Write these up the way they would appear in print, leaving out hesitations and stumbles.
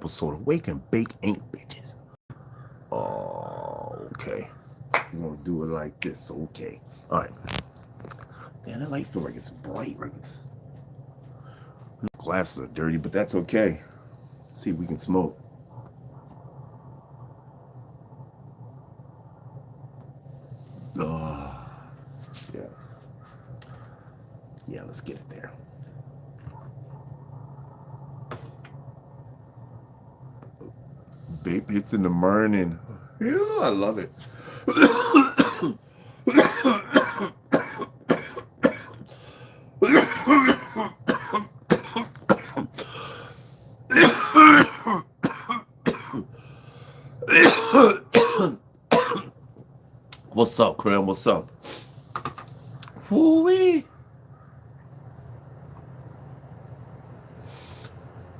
episode of Wake and Bake Ain't Bitches. Oh, okay. We're gonna do it like this, okay. Alright. Damn, that light feels like it's bright, like it's... Glasses are dirty, but that's okay. Let's see if we can smoke. Yeah. Yeah, let's get it there. Babe hits in the morning. Yeah, I love it. What's up, Cram? What's up? Woo-wee.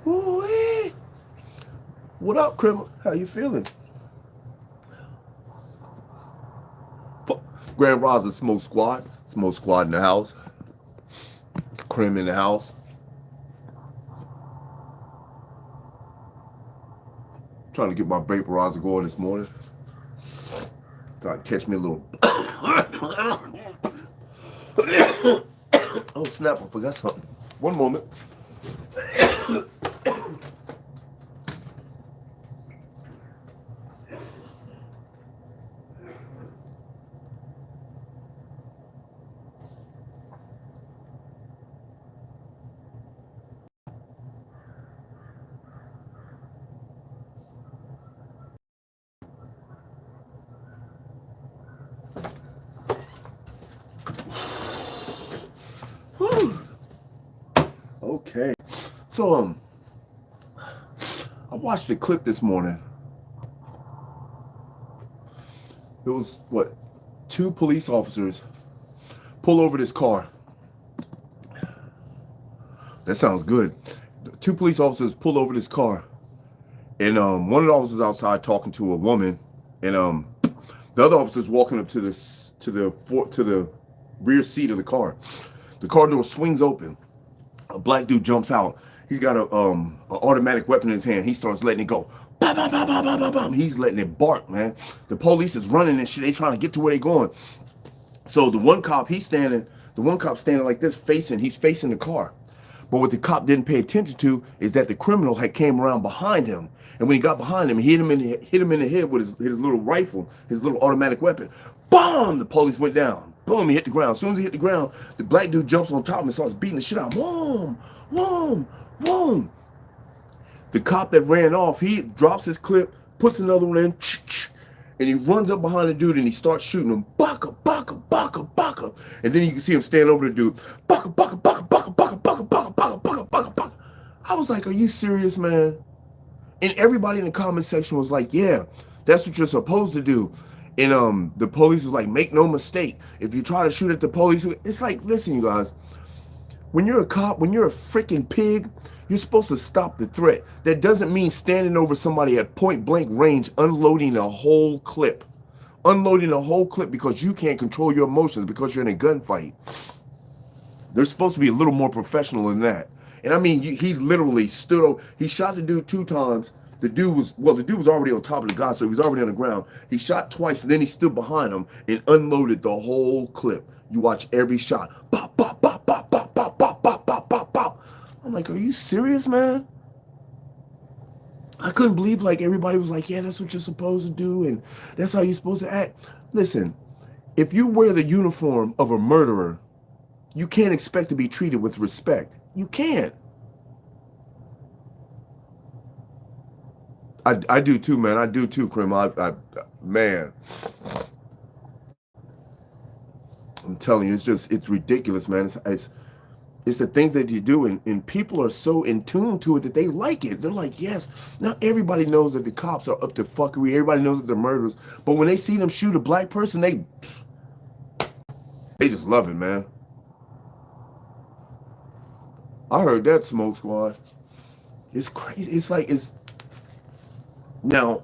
Woo-wee. What up, Crim? How you feeling? Grand Rosin Smoke Squad. Smoke Squad in the house. Crim in the house. Trying to get my vaporizer going this morning. Thought catch me a little. Oh snap! I forgot something. One moment. Okay, so I watched a clip this morning. It was what, 2 police officers pull over this car. That sounds good. 2 police officers pull over this car, and one of the officers outside talking to a woman, and the other officer's walking up to the rear seat of the car. The car door swings open. A black dude jumps out. He's got a automatic weapon in his hand. He starts letting it go. Bam, bam, bam, bam, bam, bam, bam. He's letting it bark, man. The police is running and shit. They trying to get to where they going. So the one cop standing like this, he's facing the car. But what the cop didn't pay attention to is that the criminal had came around behind him. And when he got behind him, he hit him in the head with his little rifle, his little automatic weapon. Boom! The police went down. Boom, he hit the ground. As soon as he hit the ground, the black dude jumps on top of him and starts beating the shit out. Boom, boom, boom. The cop that ran off, he drops his clip, puts another one in, and he runs up behind the dude and he starts shooting him. Baka, baka, baka, baka. And then you can see him stand over the dude. Baka, baka, baka, baka, baka, baka, baka, baka, baka, baka, baka. I was like, are you serious, man? And everybody in the comment section was like, yeah, that's what you're supposed to do. And the police was like, make no mistake, if you try to shoot at the police, it's like, listen, you guys, when you're a cop, when you're a freaking pig, you're supposed to stop the threat. That doesn't mean standing over somebody at point blank range, unloading a whole clip. Unloading a whole clip because you can't control your emotions because you're in a gunfight. They're supposed to be a little more professional than that. And I mean, he literally stood over, he shot the dude 2 times. The dude was already on top of the guy, so he was already on the ground. He shot twice, and then he stood behind him and unloaded the whole clip. You watch every shot. Pop, pop, pop, pop, pop, pop, pop, pop, pop, pop, pop. I'm like, are you serious, man? I couldn't believe, like, everybody was like, yeah, that's what you're supposed to do, and that's how you're supposed to act. Listen, if you wear the uniform of a murderer, you can't expect to be treated with respect. You can't. I do too, man. I do too, Krim. Man, I'm telling you, it's ridiculous, man. It's the things that you do, and people are so in tune to it that they like it. They're like, yes. Now everybody knows that the cops are up to fuckery. Everybody knows that they're murderers. But when they see them shoot a black person, they just love it, man. I heard that, Smoke Squad. It's crazy. It's like Now,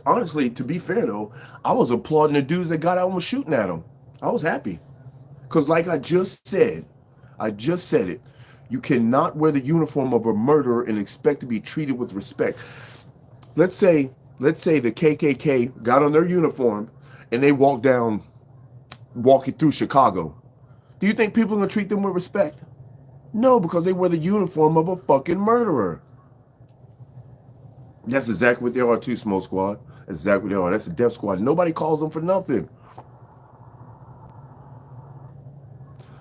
honestly, to be fair though, I was applauding the dudes that got out and was shooting at them. I was happy. Because like I just said it, you cannot wear the uniform of a murderer and expect to be treated with respect. let's say the KKK got on their uniform and they walking through Chicago. Do you think people are gonna treat them with respect? No, because they wear the uniform of a fucking murderer. That's exactly what they are too, Smoke Squad. That's exactly what they are. That's the Death Squad. Nobody calls them for nothing.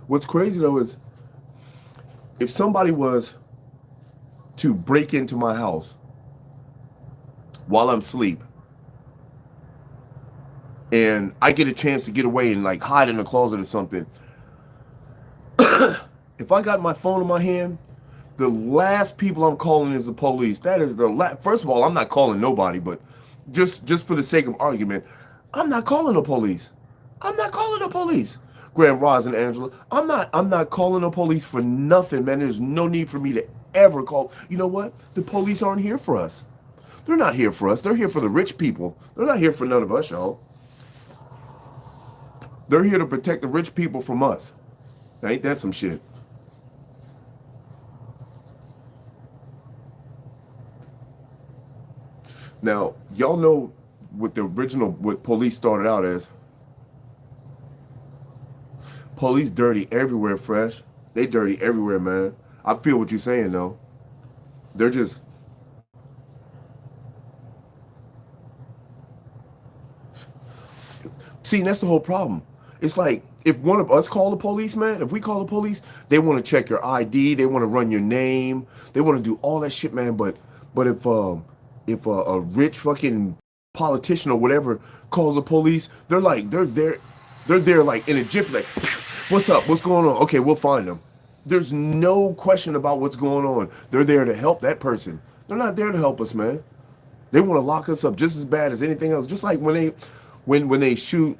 What's crazy though is if somebody was to break into my house while I'm asleep and I get a chance to get away and like hide in a closet or something, if I got my phone in my hand, the last people I'm calling is the police. That is the last. First of all, I'm not calling nobody, but just for the sake of argument, I'm not calling the police. I'm not calling the police. Grand Roz and Angela, I'm not calling the police for nothing, man. There's no need for me to ever call. You know what? The police aren't here for us. They're not here for us. They're here for the rich people. They're not here for none of us, y'all. They're here to protect the rich people from us. Ain't that some shit? Now, y'all know what what police started out as. Police dirty everywhere, Fresh. They dirty everywhere, man. I feel what you're saying, though. They're just... See, that's the whole problem. It's like, if one of us call the police, man, if we call the police, they want to check your ID, they want to run your name, they want to do all that shit, man. But if a rich fucking politician or whatever calls the police, they're there like in a jiffy, like, what's up? What's going on? Okay, we'll find them. There's no question about what's going on. They're there to help that person. They're not there to help us, man. They want to lock us up just as bad as anything else. Just like when they shoot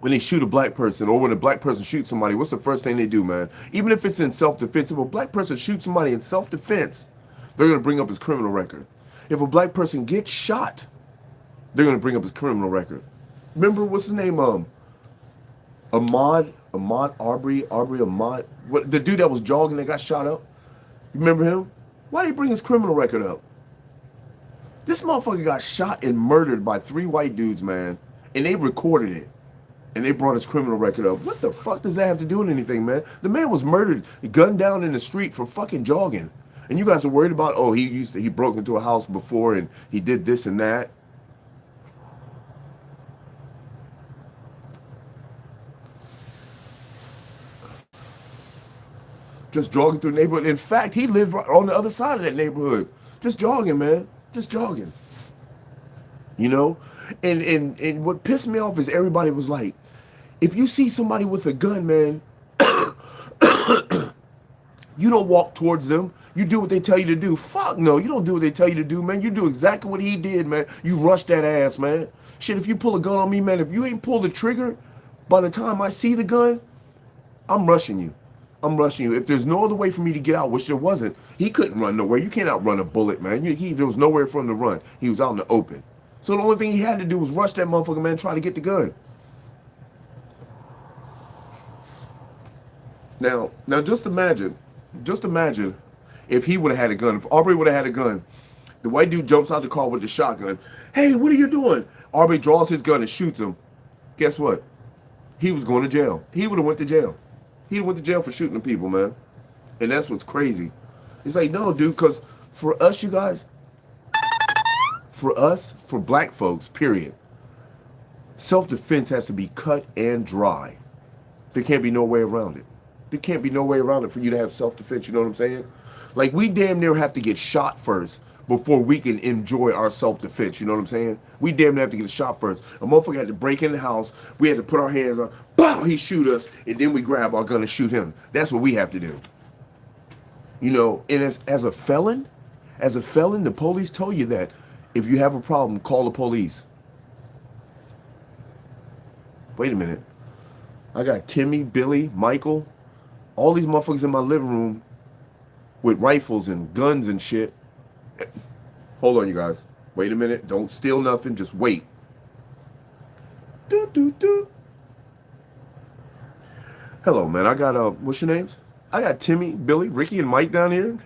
a black person, or when a black person shoots somebody, what's the first thing they do, man? Even if it's in self-defense, if a black person shoots somebody in self-defense, they're going to bring up his criminal record. If a black person gets shot, they're going to bring up his criminal record. Remember, what's his name? Ahmaud Arbery, what, the dude that was jogging that got shot up? You remember him? Why did he bring his criminal record up? This motherfucker got shot and murdered by 3 white dudes, man, and they recorded it. And they brought his criminal record up. What the fuck does that have to do with anything, man? The man was murdered, gunned down in the street for fucking jogging. And you guys are worried about, oh, he broke into a house before and he did this and that. Just jogging through the neighborhood. In fact, he lived right on the other side of that neighborhood. Just jogging, man. Just jogging. You know? And what pissed me off is everybody was like, if you see somebody with a gun, man, you don't walk towards them. You do what they tell you to do. Fuck no, you don't do what they tell you to do, man. You do exactly what he did, man. You rush that ass, man. Shit, if you pull a gun on me, man, if you ain't pull the trigger, by the time I see the gun, I'm rushing you. I'm rushing you. If there's no other way for me to get out, which there wasn't, he couldn't run nowhere. You can't outrun a bullet, man. There was nowhere for him to run. He was out in the open. So the only thing he had to do was rush that motherfucker, man, try to get the gun. Now just imagine if he would have had a gun, if Arbery would have had a gun, the white dude jumps out the car with the shotgun. Hey, what are you doing? Arbery draws his gun and shoots him. Guess what? He was going to jail. He would have went to jail. He went to jail for shooting the people, man. And that's what's crazy. It's like, no, dude, because for us, you guys, for black folks, period, self-defense has to be cut and dry. There can't be no way around it. There can't be no way around it for you to have self-defense, you know what I'm saying? Like, we damn near have to get shot first before we can enjoy our self-defense, you know what I'm saying? We damn near have to get shot first. A motherfucker had to break in the house, we had to put our hands up, bow, he shoot us, and then we grab our gun and shoot him. That's what we have to do. You know, and as a felon, the police told you that if you have a problem, call the police. Wait a minute. I got Timmy, Billy, Michael, all these motherfuckers in my living room with rifles and guns and shit. Hold on, you guys. Wait a minute. Don't steal nothing. Just wait. Hello, man. I got, what's your names? I got Timmy, Billy, Ricky, and Mike down here.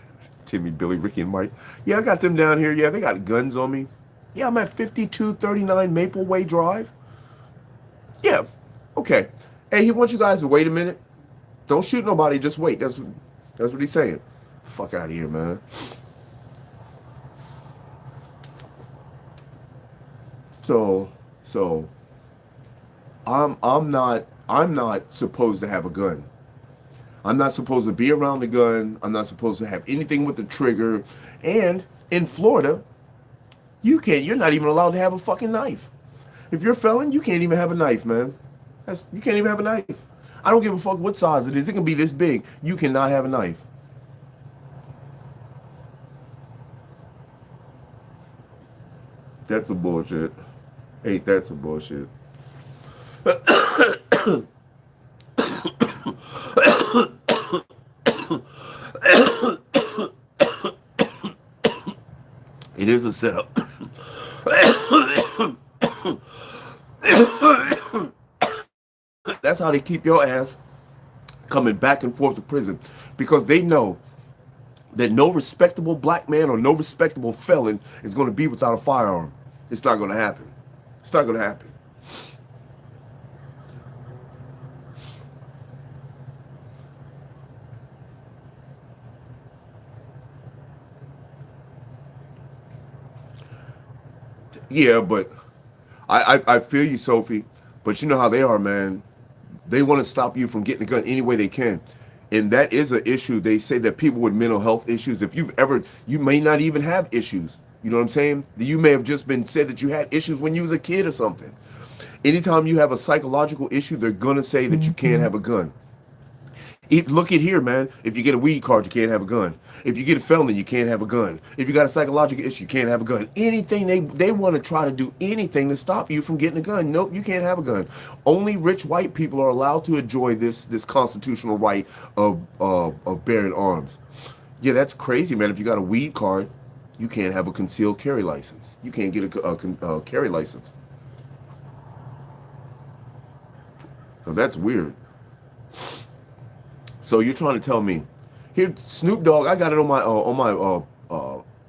Timmy, Billy, Ricky, and Mike. Yeah, I got them down here. Yeah, they got guns on me. Yeah, I'm at 5239 Maple Way Drive. Yeah, okay. Hey, he wants you guys to wait a minute. Don't shoot nobody. Just wait. That's what he's saying. Fuck out of here, man. So I'm not supposed to have a gun. I'm not supposed to be around the gun. I'm not supposed to have anything with the trigger. And in Florida, you're not even allowed to have a fucking knife. If you're a felon, you can't even have a knife, man. You can't even have a knife. I don't give a fuck what size it is. It can be this big. You cannot have a knife. That's some bullshit. Ain't that some bullshit? It is a setup. That's how they keep your ass coming back and forth to prison, because they know that no respectable black man or no respectable felon is going to be without a firearm. It's not going to happen. It's not going to happen. Yeah, but I feel you, Sophie. But you know how they are, man. They want to stop you from getting a gun any way they can. And that is an issue. They say that people with mental health issues, you may not even have issues. You know what I'm saying? You may have just been said that you had issues when you was a kid or something. Anytime you have a psychological issue, they're going to say that you can't have a gun. Look at here, man. If you get a weed card, you can't have a gun. If you get a felony, you can't have a gun. If you got a psychological issue, you can't have a gun. Anything, they want to try to do anything to stop you from getting a gun. Nope, you can't have a gun. Only rich white people are allowed to enjoy this constitutional right of bearing arms. Yeah, that's crazy, man. If you got a weed card, you can't have a concealed carry license. You can't get a carry license. So that's weird. So you're trying to tell me, here, Snoop Dogg, I got it on my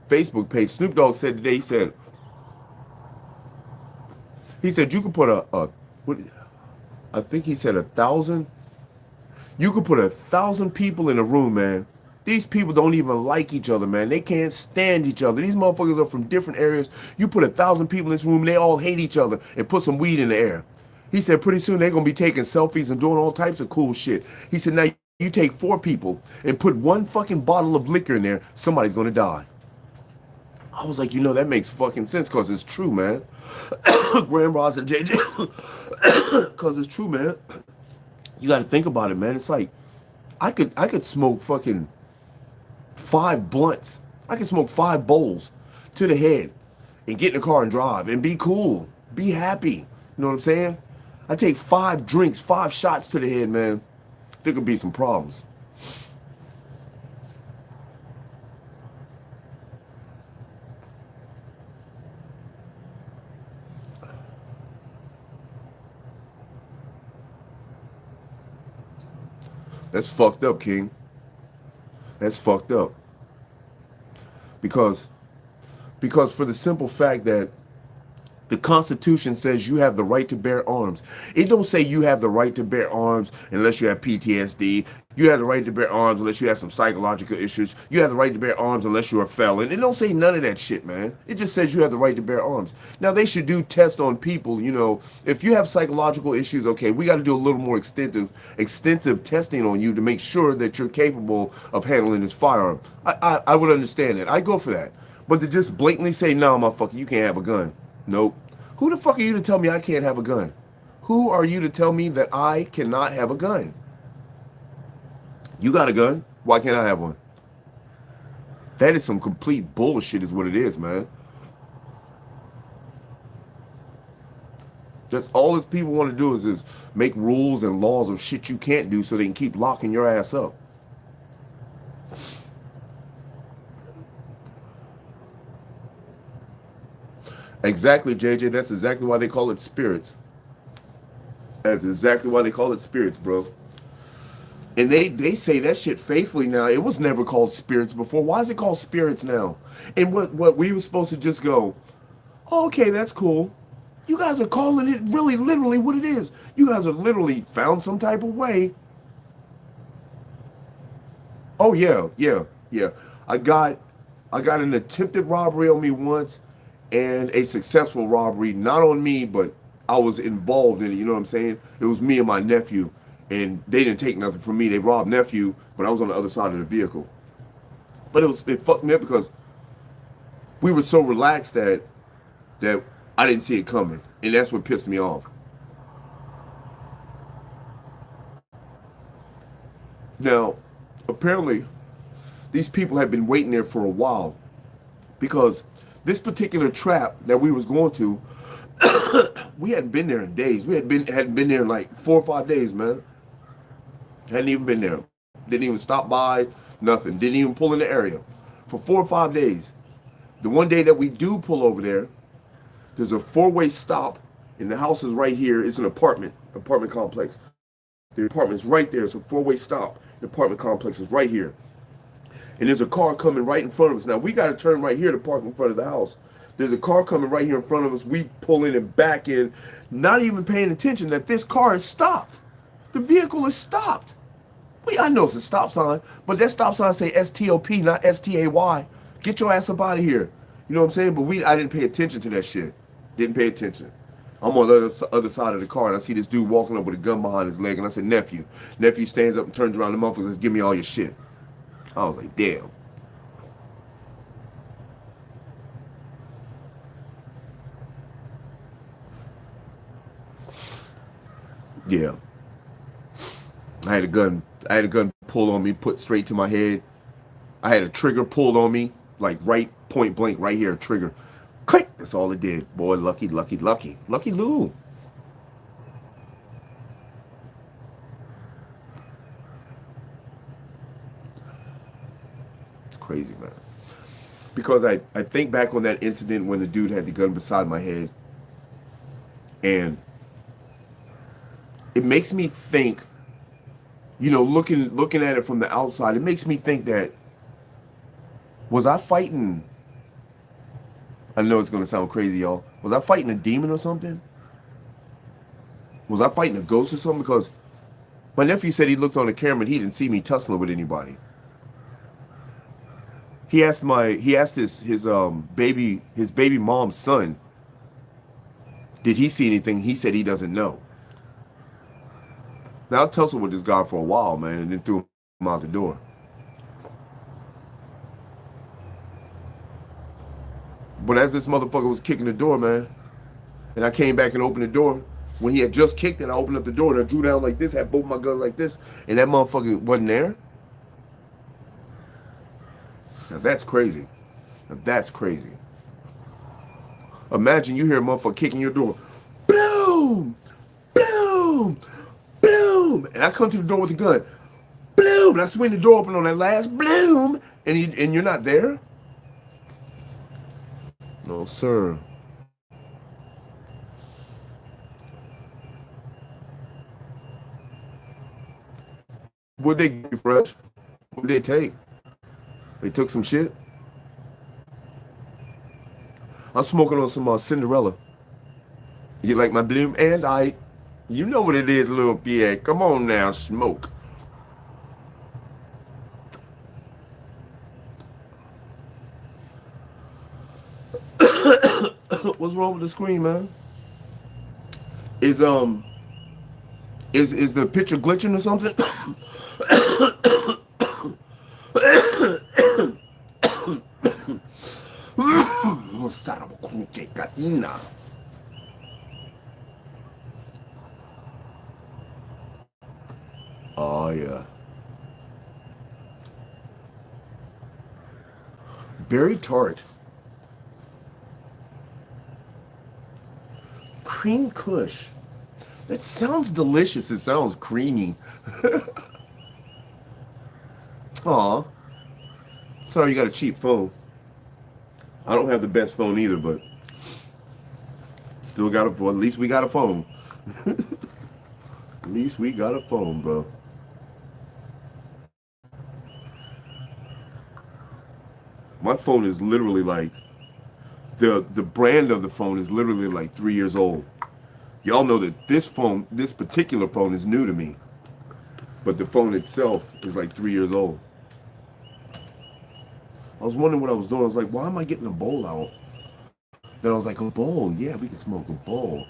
Facebook page. Snoop Dogg said today, he said you could put I think he said 1,000. You could put 1,000 people in a room, man. These people don't even like each other, man. They can't stand each other. These motherfuckers are from different areas. You put 1,000 people in this room, and they all hate each other, and put some weed in the air. He said pretty soon they're going to be taking selfies and doing all types of cool shit. He said, now you take 4 people and put 1 fucking bottle of liquor in there, somebody's going to die. I was like, that makes fucking sense, because it's true, man. Grand Ross and JJ. Because it's true, man. You got to think about it, man. It's like, I could smoke fucking 5 blunts. I could smoke 5 bowls to the head and get in the car and drive and be cool. Be happy. You know what I'm saying? I take 5 drinks, 5 shots to the head, man. There could be some problems. That's fucked up, King. That's fucked up. Because for the simple fact that the Constitution says you have the right to bear arms. It don't say you have the right to bear arms unless you have PTSD. You have the right to bear arms unless you have some psychological issues. You have the right to bear arms unless you're a felon. It don't say none of that shit, man. It just says you have the right to bear arms. Now, they should do tests on people, If you have psychological issues, okay, we got to do a little more extensive testing on you to make sure that you're capable of handling this firearm. I would understand that. I go for that. But to just blatantly say, no, motherfucker, you can't have a gun. Nope. Who the fuck are you to tell me I can't have a gun? Who are you to tell me that I cannot have a gun? You got a gun. Why can't I have one? That is some complete bullshit is what it is, man. That's all these people want to do is make rules and laws of shit you can't do so they can keep locking your ass up. Exactly, JJ. That's exactly why they call it spirits. That's exactly why they call it spirits, bro. And they say that shit faithfully now. It was never called spirits before. Why is it called spirits now? And what we were supposed to just go, oh, okay, that's cool. You guys are calling it really literally what it is. You guys are literally found some type of way. Oh yeah, yeah, yeah. I got an attempted robbery on me once and a successful robbery, not on me, but I was involved in it, you know what I'm saying? It was me and my nephew, and they didn't take nothing from me. They robbed nephew, but I was on the other side of the vehicle. But it fucked me up because we were so relaxed that I didn't see it coming. And that's what pissed me off. Now, apparently, these people had been waiting there for a while because this particular trap that we was going to, we hadn't been there in days. We hadn't been there in like 4 or 5 days, man. Hadn't even been there. Didn't even stop by, nothing. Didn't even pull in the area for 4 or 5 days. The one day that we do pull over there, there's a 4-way stop, and the house is right here. It's an apartment complex. The apartment's right there. It's a 4-way stop. The apartment complex is right here. And there's a car coming right in front of us. Now, we got to turn right here to park in front of the house. There's a car coming right here in front of us. We pull in and back in, not even paying attention that this car is stopped. The vehicle is stopped. I know it's a stop sign, but that stop sign say STOP, not STAY. Get your ass up out of here. You know what I'm saying? But I didn't pay attention to that shit. Didn't pay attention. I'm on the other side of the car, and I see this dude walking up with a gun behind his leg, and I said, nephew. Nephew stands up and turns around the motherfucker and says, give me all your shit. I was like, damn. Yeah. I had a gun pulled on me, put straight to my head. I had a trigger pulled on me, like right point blank, right here, a trigger. Click! That's all it did. Boy, lucky. Lucky Lou. It's crazy, man. Because I think back on that incident when the dude had the gun beside my head, and it makes me think, you know, looking at it from the outside, it makes me think that, was I fighting, I know it's going to sound crazy, y'all, was I fighting a demon or something? Was I fighting a ghost or something? Because my nephew said he looked on the camera and he didn't see me tussling with anybody. He asked his baby mom's son, did he see anything? He said he doesn't know. Now, I tussled with this guy for a while, man, and then threw him out the door. But as this motherfucker was kicking the door, man, and I came back and opened the door, when he had just kicked it, I opened up the door and I drew down like this, had both my guns like this, and that motherfucker wasn't there. Now that's crazy. Now that's crazy. Imagine you hear a motherfucker kicking your door. Boom! Boom! Boom! And I come to the door with a gun. Boom! And I swing the door open on that last boom, and you're not there? No, sir. What'd they give you, Fresh? What'd they take? They took some shit? I'm smoking on some Cinderella. You like my bloom? And you know what it is, little Pierre. Come on now, smoke. What's wrong with the screen, man? Is the picture glitching or something? Oh yeah. Berry tart. Cream Kush. That sounds delicious. It sounds creamy. Aw. Sorry you got a cheap phone. I don't have the best phone either, but still got a phone. At least we got a phone. At least we got a phone, bro. My phone is literally like, the brand of the phone is literally like 3 years old. Y'all know that this particular phone is new to me, but the phone itself is like 3 years old. I was wondering what I was doing. I was like, why am I getting a bowl out? Then I was like, a bowl. Yeah, we can smoke a bowl.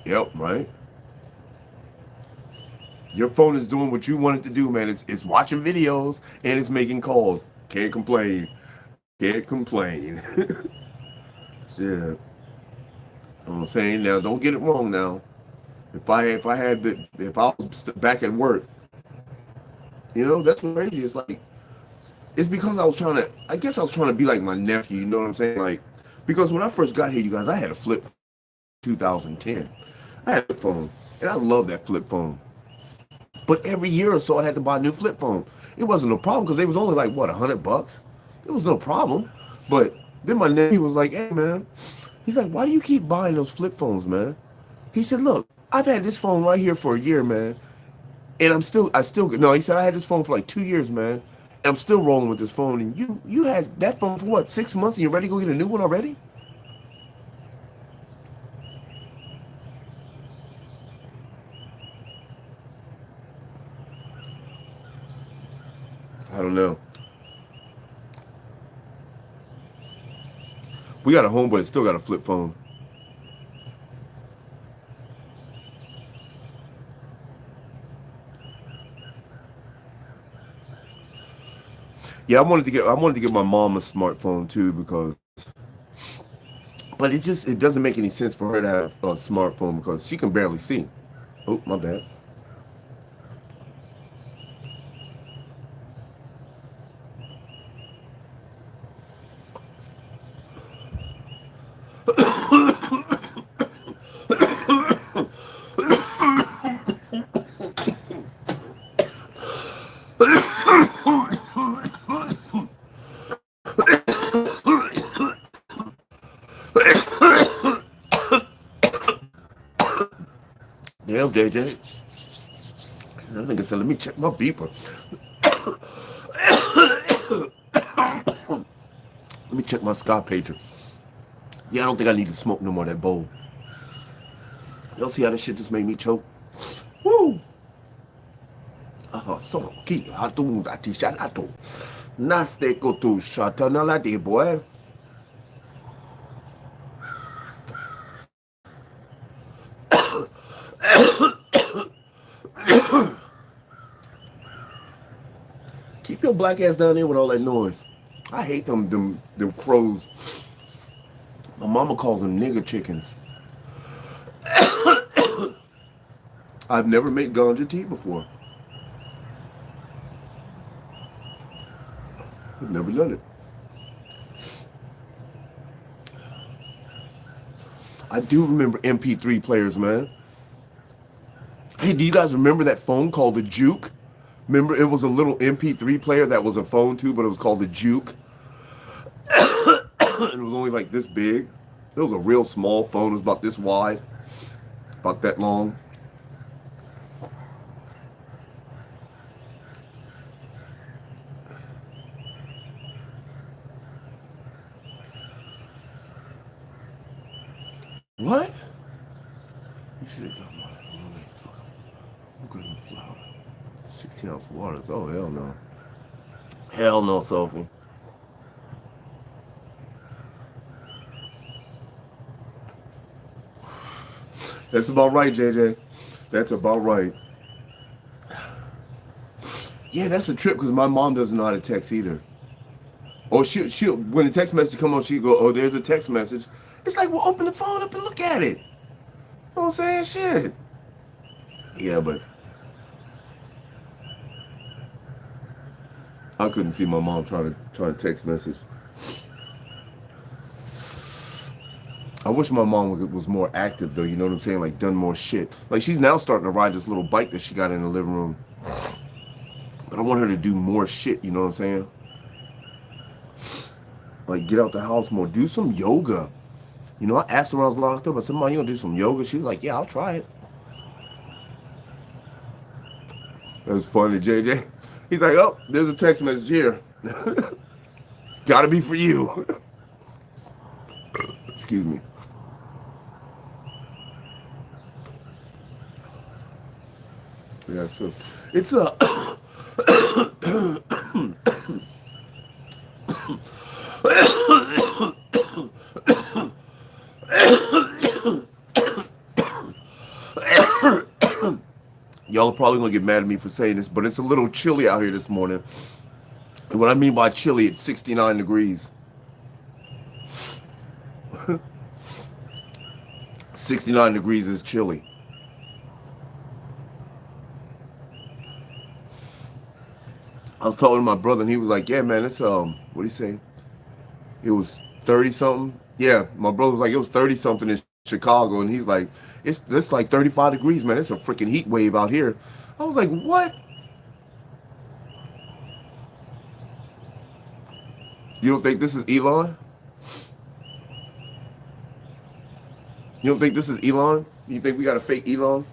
Yep, right? Your phone is doing what you want it to do, man. It's watching videos and it's making calls. Can't complain. Can't complain. Shit. You know what I'm saying? Now, don't get it wrong now. If I was back at work, that's crazy. It's because I guess I was trying to be like my nephew, you know what I'm saying? Like, because when I first got here, you guys, I had a flip 2010. I had a flip phone, and I love that flip phone. But every year or so, I had to buy a new flip phone. It wasn't no problem because they was only like, what, $100? It was no problem. But then my nephew was like, hey, man. He's like, why do you keep buying those flip phones, man? He said, look, I've had this phone right here for a year, man. And no, he said, I had this phone for like 2 years, man. And I'm still rolling with this phone. And you had that phone for what, 6 months and you're ready to go get a new one already? I don't know. We got a home, but it still got a flip phone. Yeah, I wanted to get my mom a smartphone too but it doesn't make any sense for her to have a smartphone because she can barely see. Oh, my bad. Damn, JJ. I think I said, let me check my beeper. Let me check my Scott pager. Yeah, I don't think I need to smoke no more of that bowl. Y'all see how this shit just made me choke? Woo! So, ki hatu ati shanato. Naste kotu shatana la de boy. Keep your black ass down there with all that noise. I hate them crows. My mama calls them nigger chickens. I've never made ganja tea before. I've never done it. I do remember MP3 players, man. Hey, do you guys remember that phone called the Juke? Remember, it was a little MP3 player that was a phone too, but it was called the Juke. It was only like this big. It was a real small phone. It was about this wide, about that long. What? You should have got my I'm going to flour. 16-ounce waters. Oh, hell no. Hell no, Sophie. That's about right, JJ. That's about right. Yeah, that's a trip because my mom doesn't know how to text either. Or she'll when the text message come on, she'll go, oh, there's a text message. It's like, well, open the phone up and look at it. You know what I'm saying? Shit. Yeah, but I couldn't see my mom trying to text message. I wish my mom was more active though, you know what I'm saying? Like done more shit. Like she's now starting to ride this little bike that she got in the living room. But I want her to do more shit, you know what I'm saying? Like get out the house more, do some yoga. You know, I asked her when I was locked up, I said, Mom, you gonna do some yoga? She was like, yeah, I'll try it. That was funny, JJ. He's like, oh, there's a text message here. Gotta be for you. Excuse me. Yeah, so it's a y'all are probably gonna get mad at me for saying this, but it's a little chilly out here this morning. And what I mean by chilly, it's 69 degrees. 69 degrees is chilly. I was talking to my brother and he was like, yeah, man, it's, what do you say? It was 30 something. Yeah, my brother was like, it was 30 something in Chicago. And he's like, it's like 35 degrees, man. It's a freaking heat wave out here. I was like, what? You don't think this is Elon? You don't think this is Elon? You think we got a fake Elon?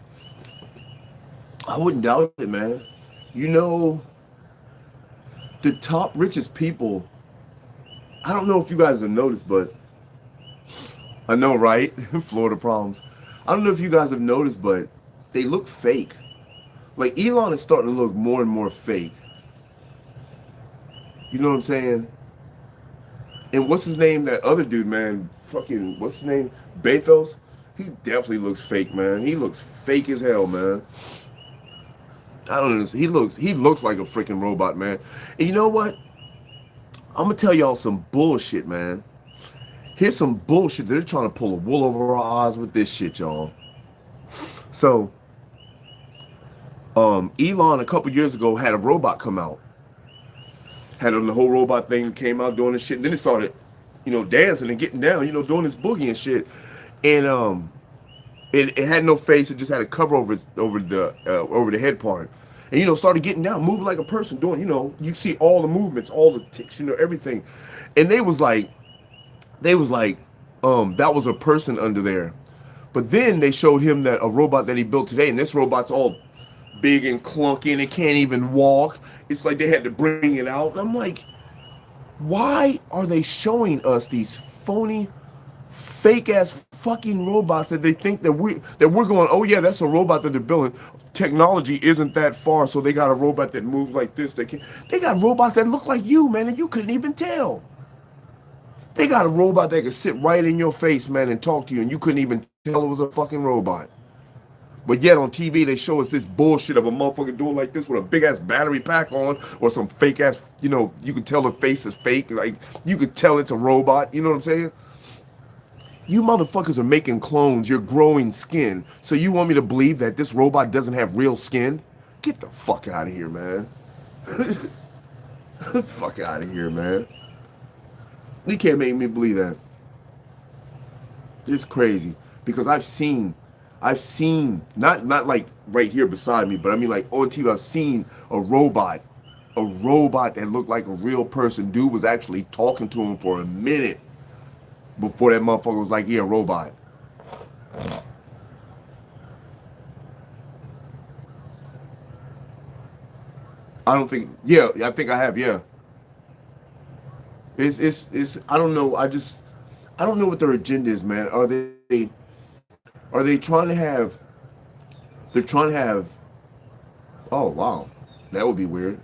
I wouldn't doubt it, man. You know, the top richest people, I don't know if you guys have noticed, but I know, right? Florida problems. I don't know if you guys have noticed, but they look fake. Like Elon is starting to look more and more fake. You know what I'm saying? And what's his name? That other dude, man. Fucking, what's his name? Bezos? He definitely looks fake, man. He looks fake as hell, man. I don't know. He looks like a freaking robot, man. And you know what? I'm gonna tell y'all some bullshit, man. Here's some bullshit. They're trying to pull a wool over our eyes with this shit, y'all. So, Elon a couple years ago had a robot come out. Had the whole robot thing came out doing this shit. And then it started, dancing and getting down, doing this boogie and shit. And it had no face. It just had a cover over the head part. And started getting down, moving like a person, doing. You see all the movements, all the ticks, everything. And they was like, that was a person under there. But then they showed him that a robot that he built today, and this robot's all big and clunky and it can't even walk. It's like they had to bring it out. And I'm like, why are they showing us these phony, fake ass fucking robots that they think that we're going, oh yeah, that's a robot that they're building. Technology isn't that far, so they got a robot that moves like this. They got robots that look like you, man, and you couldn't even tell. They got a robot that could sit right in your face, man, and talk to you, and you couldn't even tell it was a fucking robot. But yet on TV, they show us this bullshit of a motherfucker doing like this with a big ass battery pack on, or some fake ass, you could tell the face is fake. Like, you could tell it's a robot. You know what I'm saying? You motherfuckers are making clones. You're growing skin. So you want me to believe that this robot doesn't have real skin? Get the fuck out of here, man. Fuck out of here, man. You can't make me believe that. It's crazy. Because I've seen, not like right here beside me, but I mean like on TV, I've seen a robot that looked like a real person. Dude was actually talking to him for a minute before that motherfucker was like, yeah, robot. I don't think, yeah, I think I have, yeah. It's I don't know. I don't know what their agenda is, man. Are they trying to have, they're trying to have, oh, wow. That would be weird.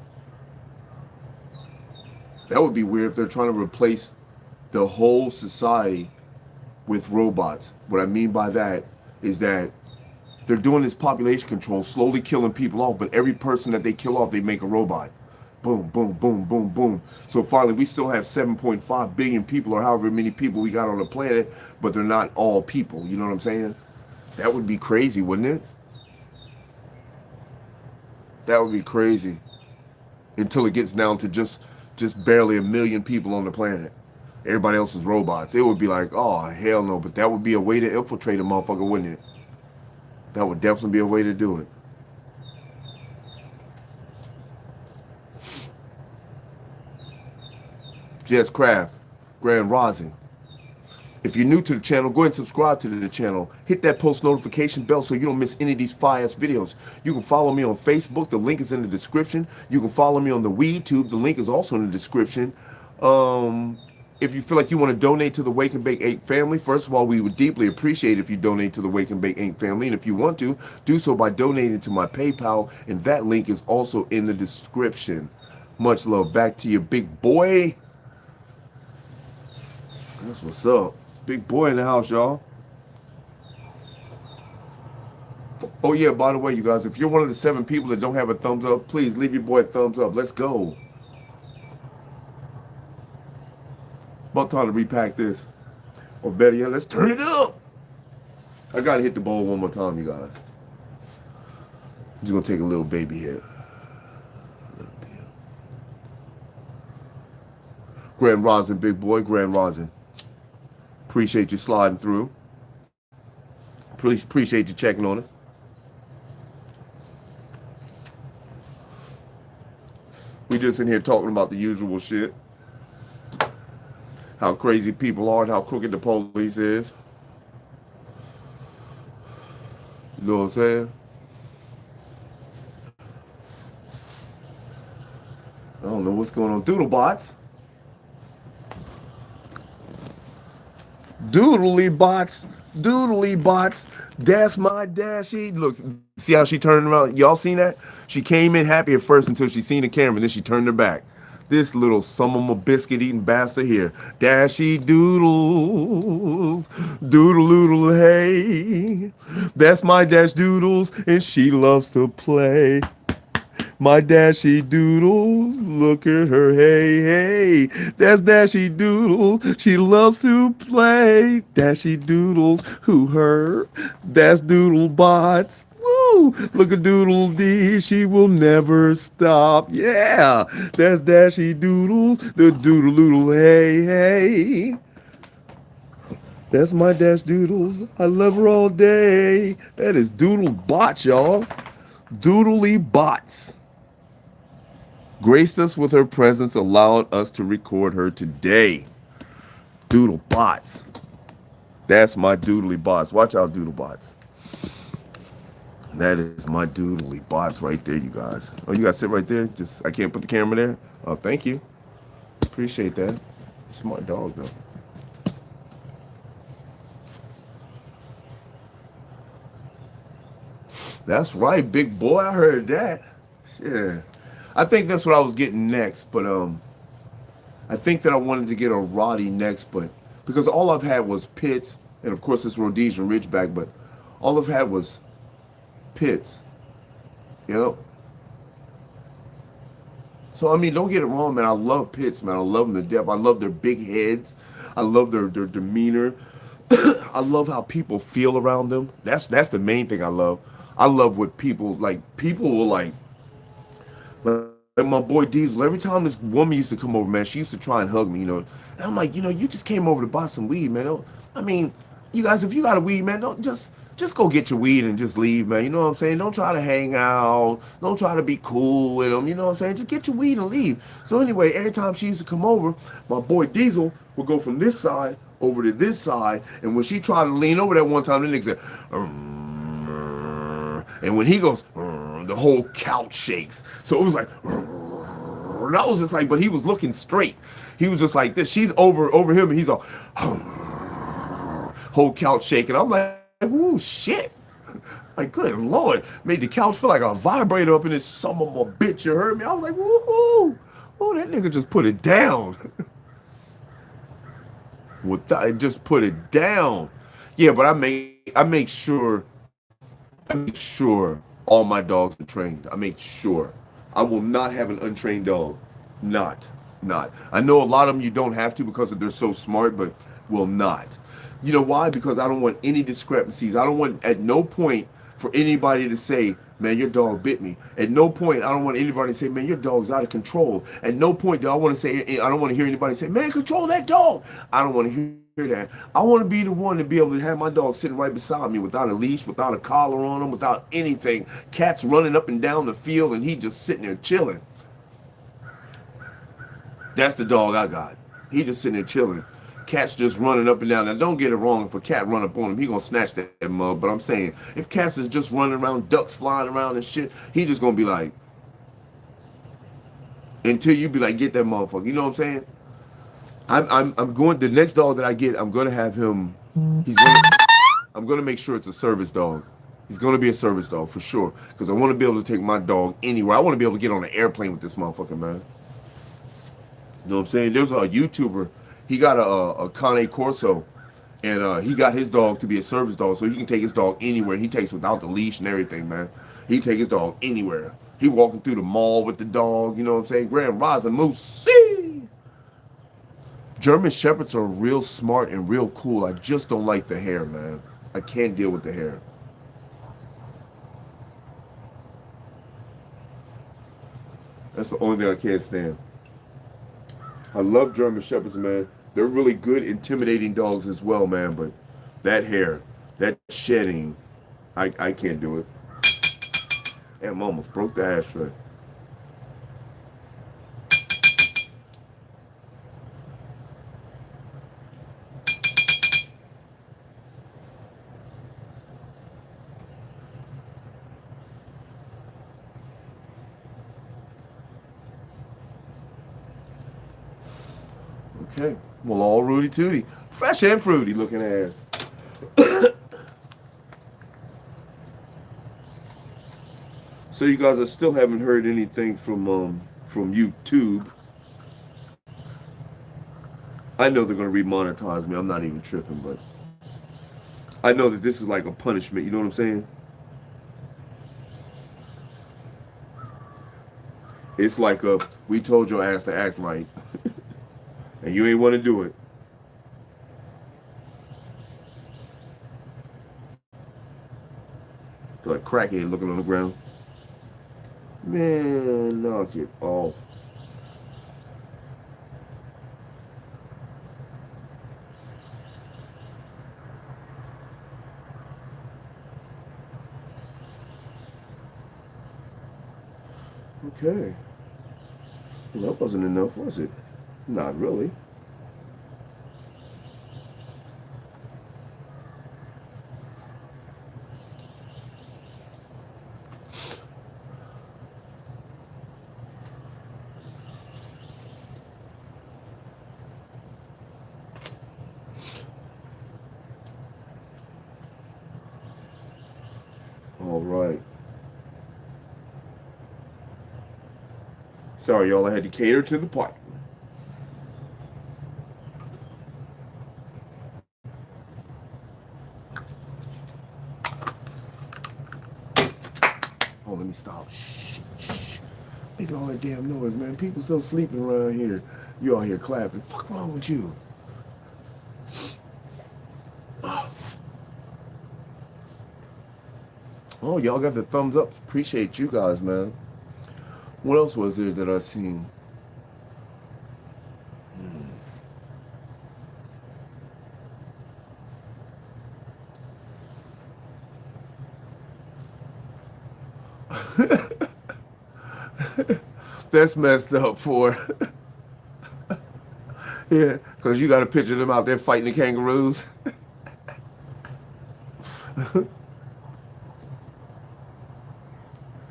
That would be weird if they're trying to replace the whole society with robots. What I mean by that is that they're doing this population control, slowly killing people off, but every person that they kill off, they make a robot. Boom, boom, boom, boom, boom. So finally, we still have 7.5 billion people or however many people we got on the planet, but they're not all people. You know what I'm saying? That would be crazy, wouldn't it? That would be crazy. Until it gets down to just barely a million people on the planet. Everybody else is robots. It would be like, oh, hell no. But that would be a way to infiltrate a motherfucker, wouldn't it? That would definitely be a way to do it. Jess Craft, Grand Rising. If you're new to the channel, go ahead and subscribe to the channel. Hit that post notification bell so you don't miss any of these fire-ass videos. You can follow me on Facebook. The link is in the description. You can follow me on the WeTube. The link is also in the description. If you feel like you want to donate to the Wake and Bake 8 family, first of all, we would deeply appreciate if you donate to the Wake and Bake 8 family. And if you want to, do so by donating to my PayPal. And that link is also in the description. Much love. Back to you, big boy. That's what's up. Big boy in the house, y'all. Oh, yeah, by the way, you guys, if you're one of the 7 people that don't have a thumbs up, please leave your boy a thumbs up. Let's go. About time to repack this. Or better yet, let's turn it up. I got to hit the bowl one more time, you guys. I'm just going to take a little baby here. Grand Rosin, big boy, Grand Rosin. Appreciate you sliding through. Please appreciate you checking on us. We just in here talking about the usual shit. How crazy people are and how crooked the police is. You know what I'm saying? I don't know what's going on. Doodlebots. Doodly bots, doodly bots. That's my Dashy. Look, see how she turned around? Y'all seen that? She came in happy at first until she seen the camera, then she turned her back. This little some biscuit eating bastard here. Dashy doodles, doodle doodle hey. That's my Dash Doodles, and she loves to play. My Dashy Doodles, look at her, hey, hey. That's Dashy Doodles, she loves to play. Dashy Doodles, who her? That's Doodle Bots. Woo! Look at Doodle D, she will never stop. Yeah, that's Dashy Doodles, the doodle doodle, hey, hey. That's my Dash Doodles, I love her all day. That is Doodle Bots, y'all. Doodly Bots. Graced us with her presence, allowed us to record her today. Doodle Bots. That's my doodly bots. Watch out, Doodle Bots. That is my doodly bots right there, you guys. Oh, you gotta sit right there? I can't put the camera there? Oh, thank you. Appreciate that. Smart dog, though. That's right, big boy. I heard that. Shit. I think that's what I was getting next, but I think that I wanted to get a Roddy next, but because all I've had was pits, and of course this Rhodesian Ridgeback, but all I've had was pits, you know? So, I mean, don't get it wrong, man. I love pits, man. I love them to death. I love their big heads. I love their demeanor. I love how people feel around them. That's the main thing I love. I love what people will like my boy Diesel, every time this woman used to come over, man, she used to try and hug me, you know. And I'm like, you know, you just came over to buy some weed, man. I mean, you guys, if you got a weed, man, don't just go get your weed and just leave, man. You know what I'm saying? Don't try to hang out. Don't try to be cool with them. You know what I'm saying? Just get your weed and leave. So anyway, every time she used to come over, my boy Diesel would go from this side over to this side. And when she tried to lean over that one time, the nigga said, and when he goes, the whole couch shakes. So it was like, and I was just like, but he was looking straight. He was just like this. She's over him, and he's all, whole couch shaking. I'm like, ooh, shit. Like, good Lord. Made the couch feel like a vibrator up in this son of a bitch. You heard me? I was like, woohoo. Oh, that nigga just put it down. Just put it down. Yeah, but I make sure all my dogs are trained. I make sure. I will not have an untrained dog. Not. I know a lot of them you don't have to because they're so smart, but will not. You know why? Because I don't want any discrepancies. I don't want at no point for anybody to say, man, your dog bit me. At no point I don't want anybody to say, man, your dog's out of control. At no point do I want to say, I don't want to hear anybody say, man, control that dog. I don't want to hear that. I want to be the one to be able to have my dog sitting right beside me without a leash, without a collar on him, without anything. Cats running up and down the field and he just sitting there chilling. That's the dog I got. He just sitting there chilling. Cat's just running up and down. Now, don't get it wrong. If a cat run up on him, he gonna snatch that mug. But I'm saying, if cats is just running around, ducks flying around and shit, he just gonna be like, until you be like, get that motherfucker. You know what I'm saying? I'm going. The next dog that I get, I'm gonna have him. He's gonna. I'm gonna make sure it's a service dog. He's gonna be a service dog for sure. Because I want to be able to take my dog anywhere. I want to be able to get on an airplane with this motherfucker, man. You know what I'm saying? There's a YouTuber. He got a Cane Corso, and he got his dog to be a service dog, so he can take his dog anywhere. He takes without the leash and everything, man. He take his dog anywhere. He walking through the mall with the dog. You know what I'm saying? Grand Rising Moose. See. German Shepherds are real smart and real cool. I just don't like the hair, man. I can't deal with the hair. That's the only thing I can't stand. I love German Shepherds, man. They're really good, intimidating dogs as well, man. But that hair, that shedding, I can't do it. Damn, I almost broke the ashtray. Okay, well, all Rudy Tooty. Fresh and fruity looking ass. So you guys, I still haven't heard anything from YouTube. I know they're gonna remonetize me. I'm not even tripping, but I know that this is like a punishment. You know what I'm saying? It's like we told your ass to act right, and you ain't want to do it. Feel like crackhead looking on the ground. Man, knock it off. Okay. Well, that wasn't enough, was it? Not really. All right. Sorry, y'all. I had to cater to the party. Oh, let me stop. Shh, shh. Making all that damn noise, man. People still sleeping around here. You out here clapping. Fuck wrong with you? Oh, y'all got the thumbs up. Appreciate you guys, man. What else was there that I seen? That's messed up for. Yeah, because you got to picture them out there fighting the kangaroos.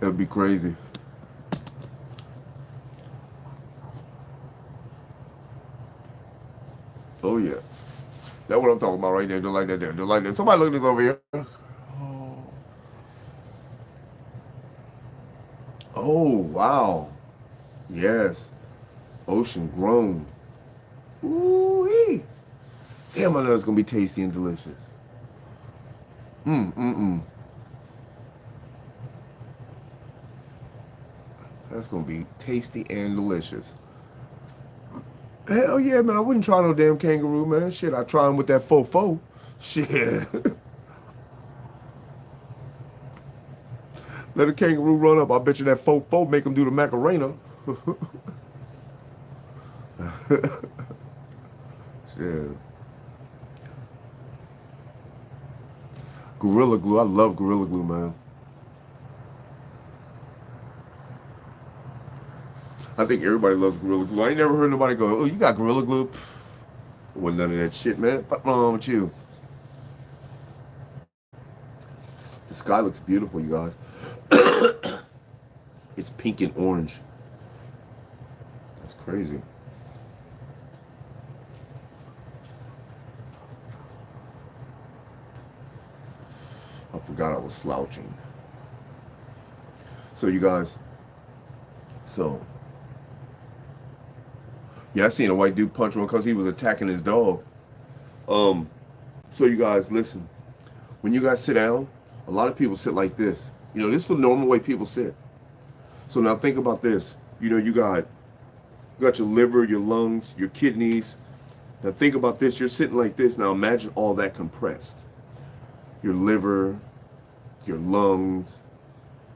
That'd be crazy. Oh, yeah. That's what I'm talking about right there. Don't like that there. Don't like that. Somebody look at this over here. Oh, wow. Yes. Ocean grown. Ooh-wee. Damn, I know it's going to be tasty and delicious. That's going to be tasty and delicious. Hell yeah, man. I wouldn't try no damn kangaroo, man. Shit, I try him with that fofo. Shit. Let a kangaroo run up. I bet you that fofo make him do the Macarena. Shit. Gorilla Glue. I love Gorilla Glue, man. I think everybody loves Gorilla Glue. I ain't never heard nobody go, oh, you got Gorilla Glue? Pff. Wasn't none of that shit, man. What's wrong with you? The sky looks beautiful, you guys. It's pink and orange. That's crazy. I forgot I was slouching. So you guys, yeah, I seen a white dude punch one because he was attacking his dog. So you guys, listen. When you guys sit down, a lot of people sit like this. You know, this is the normal way people sit. So now think about this. You know, you got your liver, your lungs, your kidneys. Now think about this. You're sitting like this. Now imagine all that compressed. Your liver, your lungs,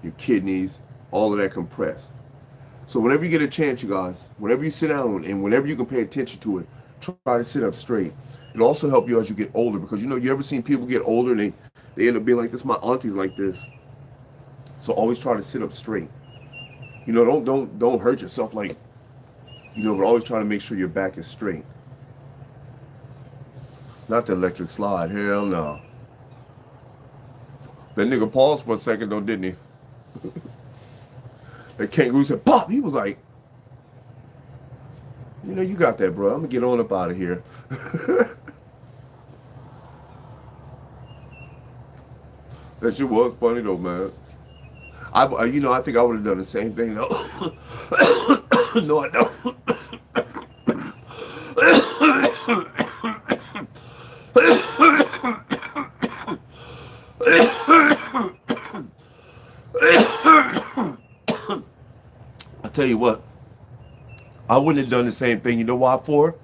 your kidneys, all of that compressed. So whenever you get a chance, you guys, whenever you sit down and whenever you can pay attention to it, try to sit up straight. It'll also help you as you get older because, you know, you ever seen people get older and they end up being like this? My auntie's like this. So always try to sit up straight. You know, don't hurt yourself, like, you know, but always try to make sure your back is straight. Not the electric slide. Hell no. That nigga paused for a second though, didn't he? That kangaroo said, pop! He was like, you know, you got that, bro. I'm gonna get on up out of here. That shit was funny though, man. You know, I think I would have done the same thing though. No, I don't. I tell you what, I wouldn't have done the same thing. You know why for?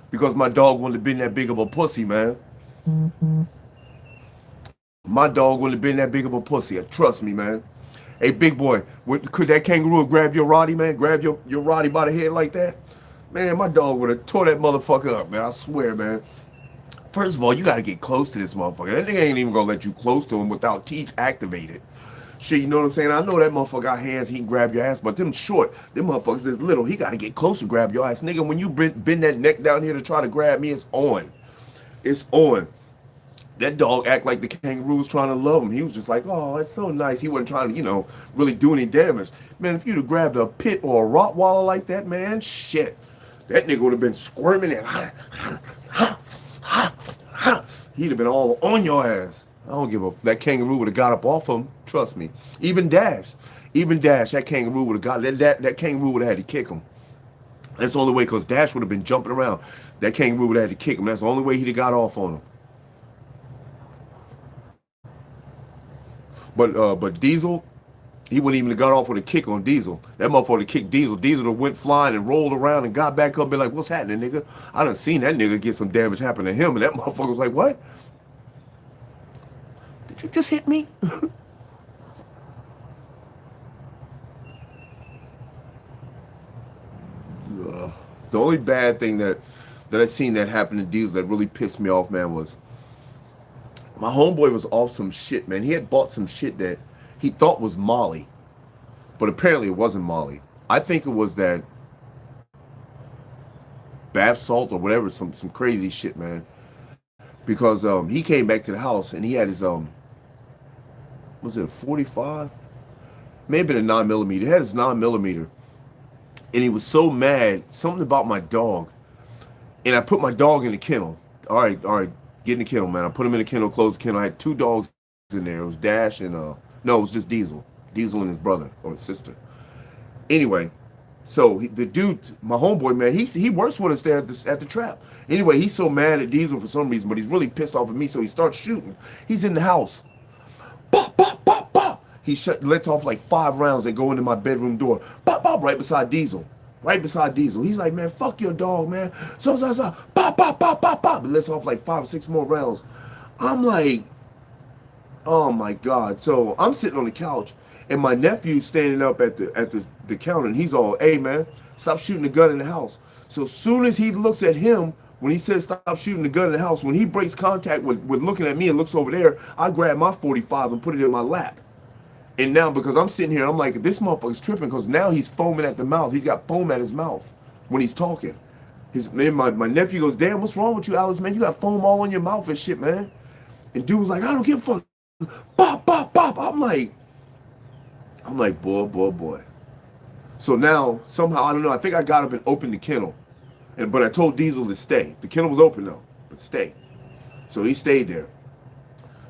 Because my dog wouldn't have been that big of a pussy, man. My dog wouldn't have been that big of a pussy. Trust me, man. Hey, big boy, could that kangaroo grab your Roddy, man? Grab your Roddy by the head like that? Man, my dog would have tore that motherfucker up, man. I swear, man. First of all, you got to get close to this motherfucker. That nigga ain't even going to let you close to him without teeth activated. Shit, you know what I'm saying? I know that motherfucker got hands, he can grab your ass, but them short, them motherfuckers is little. He got to get close to grab your ass. Nigga, when you bend that neck down here to try to grab me, it's on. It's on. That dog act like the kangaroo was trying to love him. He was just like, oh, it's so nice. He wasn't trying to, you know, really do any damage. Man, if you'd have grabbed a pit or a Rottweiler like that, man, shit. That nigga would have been squirming and he'd have been all on your ass. I don't give a that kangaroo would have got up off him. Trust me. Even Dash, that kangaroo would have got that kangaroo would have had to kick him. That's the only way, because Dash would have been jumping around. That kangaroo would have had to kick him. That's the only way he'd have got off on him. But Diesel, he wouldn't even have got off with a kick on Diesel. That motherfucker kicked Diesel. Diesel went flying and rolled around and got back up and be like, what's happening, nigga? I done seen that nigga get some damage happen to him. And that motherfucker was like, what? Did you just hit me? The only bad thing that I seen that happen to Diesel that really pissed me off, man, was my homeboy was off some shit, man. He had bought some shit that he thought was Molly, but apparently it wasn't Molly. I think it was that bath salt or whatever, some crazy shit, man. Because he came back to the house and he had his was it a 45? Maybe a 9mm. He had his 9mm, and he was so mad. Something about my dog, and I put my dog in the kennel. All right. Get in the kennel, man. I put him in the kennel, closed the kennel. I had two dogs in there. It was Dash and, no, it was just Diesel. Diesel and his brother or his sister. Anyway, so the dude, my homeboy, man, he works with us there at the trap. Anyway, he's so mad at Diesel for some reason, but he's really pissed off at me, so he starts shooting. He's in the house. Pop, pop, pop, pop. He lets off like 5 rounds that go into my bedroom door. Pop, pop, right beside Diesel. Right beside Diesel. He's like, man, fuck your dog, man. So, pop, pop, pop, pop, pop. It lets off like 5 or 6 more rounds. I'm like, oh my God. So I'm sitting on the couch, and my nephew's standing up at the counter, and he's all, hey, man, stop shooting the gun in the house. So as soon as he looks at him, when he says stop shooting the gun in the house, when he breaks contact with looking at me and looks over there, I grab my 45 and put it in my lap. And now, because I'm sitting here, I'm like, this motherfucker's tripping, because now he's foaming at the mouth. He's got foam at his mouth when he's talking. My nephew goes, damn, what's wrong with you, Alice, man? You got foam all on your mouth and shit, man. And dude was like, I don't give a fuck. Bop, bop, bop. I'm like, boy. So now, somehow, I don't know, I think I got up and opened the kennel. But I told Diesel to stay. The kennel was open though, but stay. So he stayed there.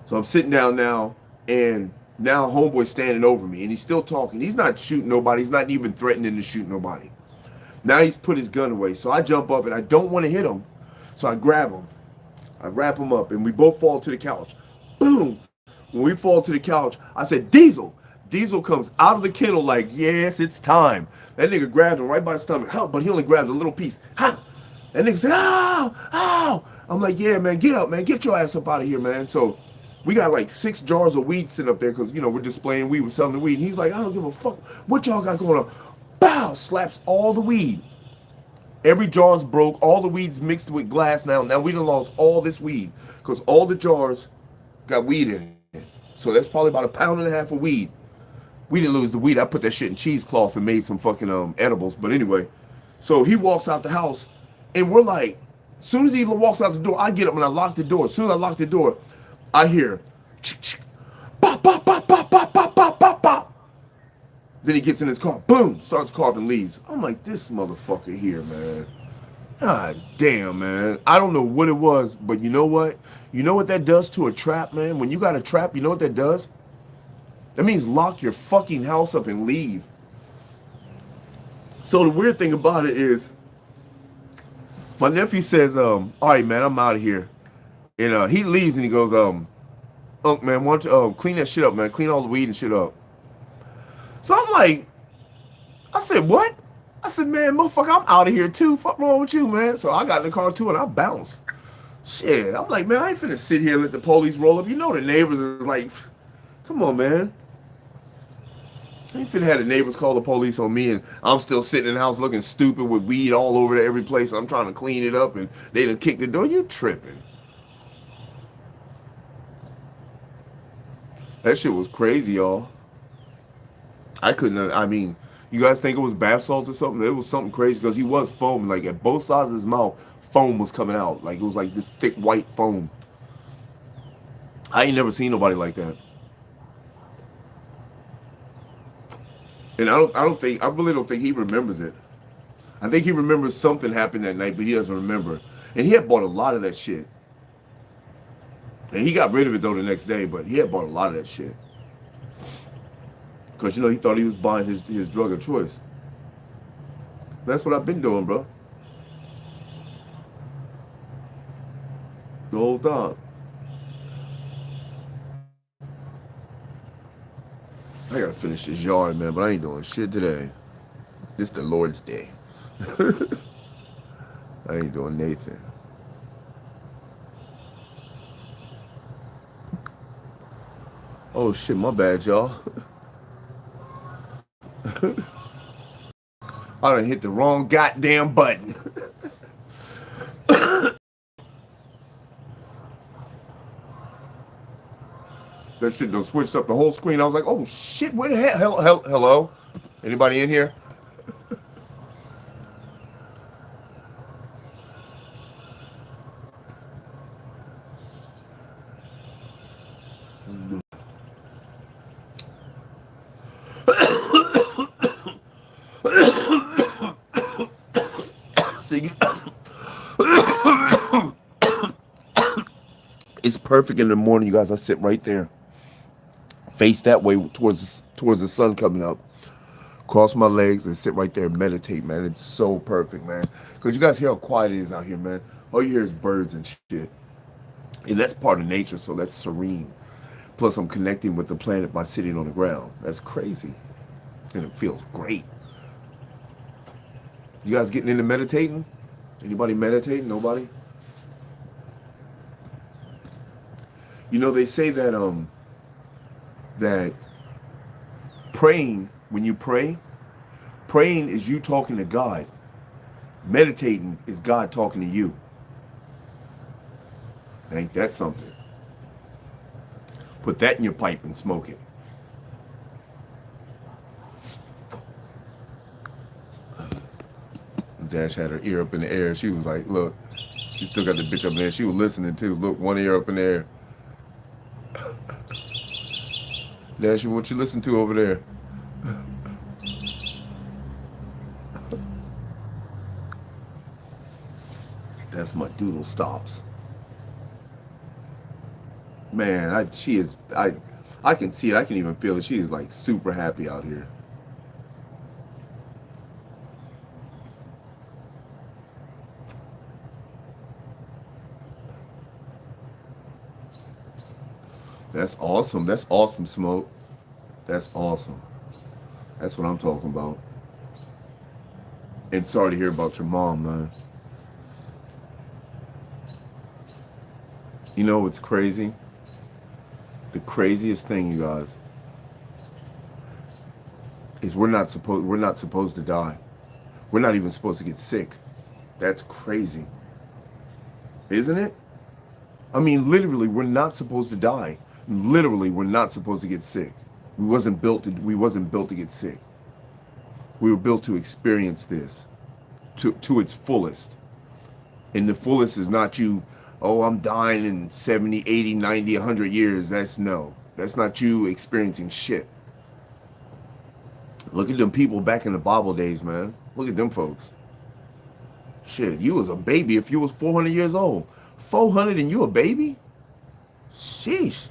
So I'm sitting down now, and now homeboy's standing over me, and he's still talking. He's not shooting nobody. He's not even threatening to shoot nobody. Now he's put his gun away. So I jump up, and I don't want to hit him. So I grab him. I wrap him up, and we both fall to the couch. Boom! When we fall to the couch, I said, Diesel! Diesel comes out of the kennel like, yes, it's time. That nigga grabbed him right by the stomach. Huh, but he only grabbed a little piece. Ha! That nigga said, ow! Ow! I'm like, yeah, man, get up, man. Get your ass up out of here, man. So we got like 6 jars of weed sitting up there because, you know, we're displaying weed. We're selling the weed. And he's like, I don't give a fuck. What y'all got going on? Bow! Slaps all the weed. Every jar's broke. All the weed's mixed with glass now. Now we done lost all this weed because all the jars got weed in it. So that's probably about 1.5 pounds of weed. We didn't lose the weed. I put that shit in cheesecloth and made some fucking edibles. But anyway, so he walks out the house, and we're like, as soon as he walks out the door, I get up and I lock the door. As soon as I lock the door, I hear, pop, pop, pop, pop, pop, pop, pop, pop, pop. Then he gets in his car, boom, starts car and leaves. I'm like, this motherfucker here, man. God damn, man. I don't know what it was, but you know what? You know what that does to a trap, man? When you got a trap, you know what that does? That means lock your fucking house up and leave. So the weird thing about it is, my nephew says, all right, man, I'm out of here. And he leaves and he goes, Unc, man, why don't you clean that shit up, man. Clean all the weed and shit up. So I'm like, I said, what? I said, man, motherfucker, I'm out of here too. Fuck wrong with you, man? So I got in the car too and I bounced. Shit, I'm like, man, I ain't finna sit here and let the police roll up. You know the neighbors is like, come on, man. I ain't finna have the neighbors call the police on me and I'm still sitting in the house looking stupid with weed all over every place. I'm trying to clean it up and they done kicked the door. You tripping. That shit was crazy, y'all. I couldn't, I mean, you guys think it was bath salts or something? It was something crazy because he was foaming. Like at both sides of his mouth, foam was coming out. Like it was like this thick white foam. I ain't never seen nobody like that. And I really don't think he remembers it. I think he remembers something happened that night, but he doesn't remember. And he had bought a lot of that shit. And he got rid of it though the next day, but he had bought a lot of that shit. Because, you know, he thought he was buying his drug of choice. That's what I've been doing, bro. The whole time. I gotta finish this yard, man, but I ain't doing shit today. This the Lord's day. I ain't doing Nathan. Oh shit, my bad, y'all. I done hit the wrong goddamn button. That shit done switched up the whole screen. I was like, oh shit, where the hell? Hello? Anybody in here? It's perfect in the morning, you guys. I sit right there, face that way towards the sun coming up, cross my legs and sit right there and meditate, man. It's so perfect, man. Because you guys hear how quiet it is out here, man. All you hear is birds and shit. And that's part of nature, so that's serene. Plus, I'm connecting with the planet by sitting on the ground. That's crazy. And it feels great. You guys getting into meditating? Anybody meditating? Nobody? You know, they say that that praying, when you pray, praying is you talking to God. Meditating is God talking to you. Ain't that something? Put that in your pipe and smoke it. Dash had her ear up in the air. She was like, look, she still got the bitch up in there. She was listening too. Look, one ear up in the air. Dash, what you listen to over there? That's my doodle stops. Man, I can see it. I can even feel it. She is like super happy out here. That's awesome. That's awesome, Smoke. That's awesome. That's what I'm talking about. And sorry to hear about your mom, man. You know what's crazy? The craziest thing, you guys, is we're not supposed to die. We're not even supposed to get sick. That's crazy. Isn't it? I mean, literally, we're not supposed to die. Literally, we're not supposed to get sick. We wasn't built to get sick. We were built to experience this to its fullest. And the fullest is not you, oh, I'm dying in 70, 80, 90, 100 years. That's not you experiencing shit. Look at them people back in the Bible days, man. Look at them folks. Shit, you was a baby if you was 400 years old. 400 and you a baby? Sheesh.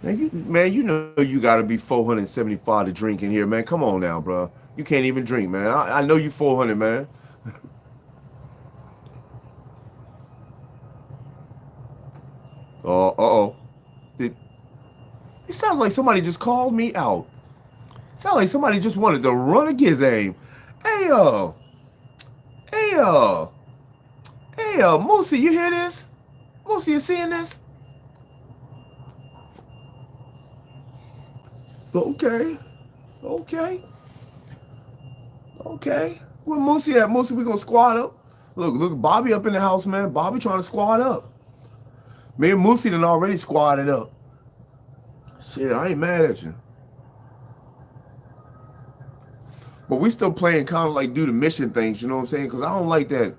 Man, you know you gotta be 475 to drink in here, man. Come on now, bro. You can't even drink, man. I know you 400, man. Uh-oh. It sounded like somebody just called me out. It sounded like somebody just wanted to run a giz aim. Hey, Moosey, you hear this? Moosey, you seeing this? Okay. Where Moosey at? Moosey, we gonna squad up. Look, Bobby up in the house, man. Bobby trying to squad up. Me and Moosey done already squatted up. Shit, I ain't mad at you. But we still playing kind of like do the mission things, you know what I'm saying? Because I don't like that,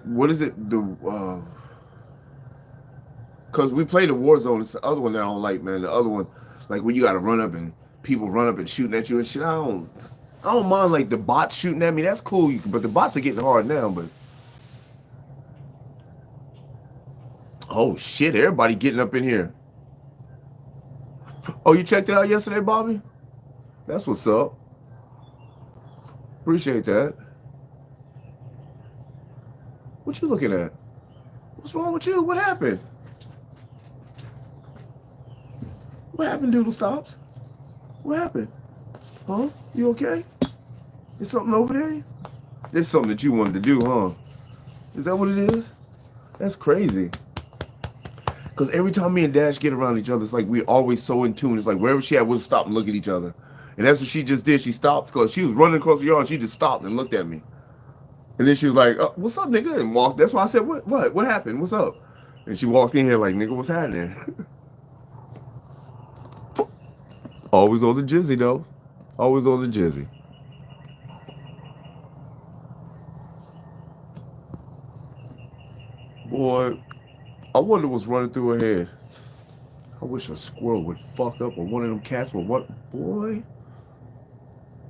what is it? Because we play the Warzone. It's the other one that I don't like, man. The other one, like when you got to run up and people run up and shooting at you and shit. I don't mind like the bots shooting at me. That's cool. But the bots are getting hard now, but. Oh, shit. Everybody getting up in here. Oh, you checked it out yesterday, Bobby? That's what's up. Appreciate that. What you looking at? What's wrong with you? What happened? What happened, Doodle Stops? What happened? Huh? You okay? There's something over there? There's something that you wanted to do, huh? Is that what it is? That's crazy. Because every time me and Dash get around each other, it's like we're always so in tune. It's like wherever she at, we'll stop and look at each other. And that's what she just did. She stopped because she was running across the yard and she just stopped and looked at me. And then she was like, oh, what's up, nigga? And walked. That's why I said, what happened? What's up? And she walked in here like, nigga, what's happening? Always on the jizzy, though. Always on the jizzy. Boy, I wonder what's running through her head. I wish a squirrel would fuck up or one of them cats would what? Boy.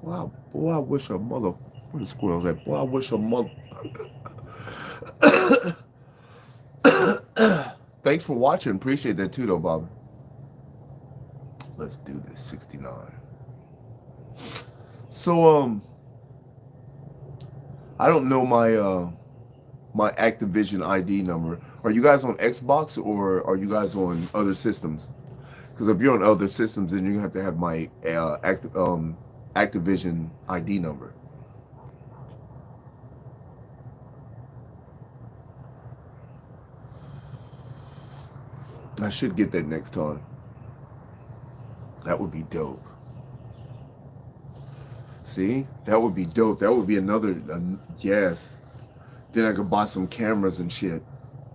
Wow, boy, I wish a mother. Where the squirrel's at? Boy, I wish a mother. Thanks for watching. Appreciate that too, though, Bob. Let's do this. 69. So, I don't know my Activision ID number. Are you guys on Xbox or are you guys on other systems? Because if you're on other systems, then you have to have my Activision ID number. I should get that next time. That would be dope. See? That would be dope. That would be another, yes. Then I could buy some cameras and shit.